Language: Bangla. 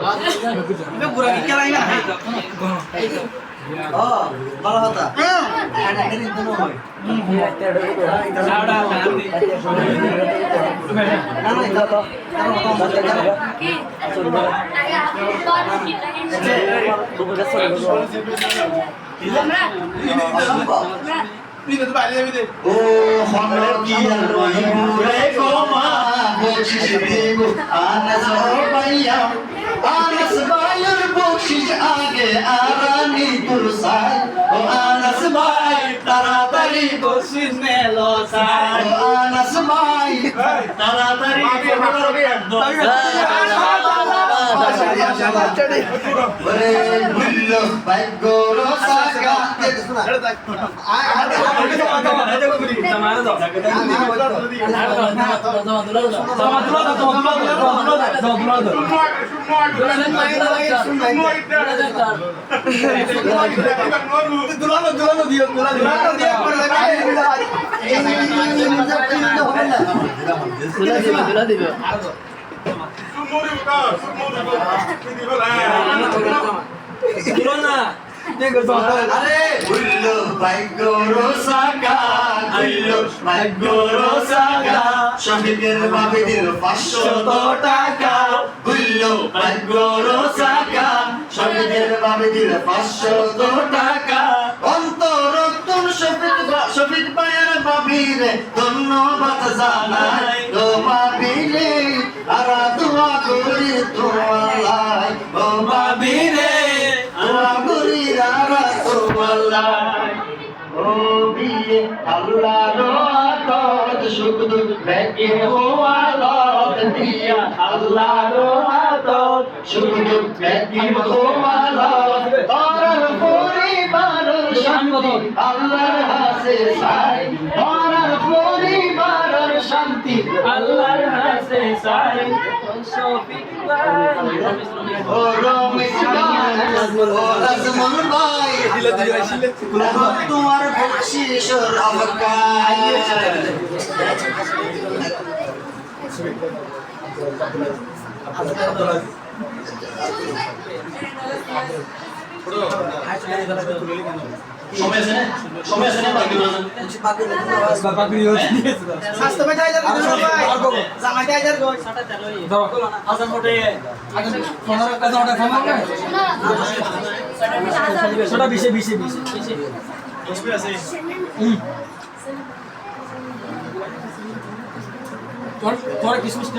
Itu kurang ikan lagi lah. Oh, malah hata. Ada ini itu loh. Ada nanti. Nama itu to. Ini tuh Pak, ini. Oh, honor kian rohibure koma, bokşiş digu, anas bayam, anas bayar bokşiş age arani tursay, o anas bay taratari bokşiş ne losay, o anas bay taratari bullo bagoro saga Bullo bagoro saga, bullo bagoro saga, শহীদের বাবিদের 500 টাকা, bullo bagoro saga, শহীদের বাবিদের 500 টাকা, অন্তরতুন শহীদ ভাইয়ের বাবিরে ধন্যবাদ জানাই, ও বাবিরে আরা দোয়া করি তোমার, ও বাবিরে ও বিয়ে আল্লাহর আতত সুখ দুঃখ দেখে হওয়ালত দিয়া আল্লাহর আতত সুখ দুঃখ দেখে হওয়ালত তোর পরিবারের শান্তি আল্লাহর হাসে চাই, তোর পরিবারের শান্তি আল্লাহর হাসে চাই। শফিক ভাই ও রমেশ ভাই ও রাজমন ভাই তোমার বকশিশ রবকায় সময় আছে না বাকি স্বাস্থ্য ভাই যাই ভাই জামাই যাই যাই গো দাও আসাম মোটে আগে 15 কাজ ওটা ফোন না সেটা 20 আছে তোর কিসমিস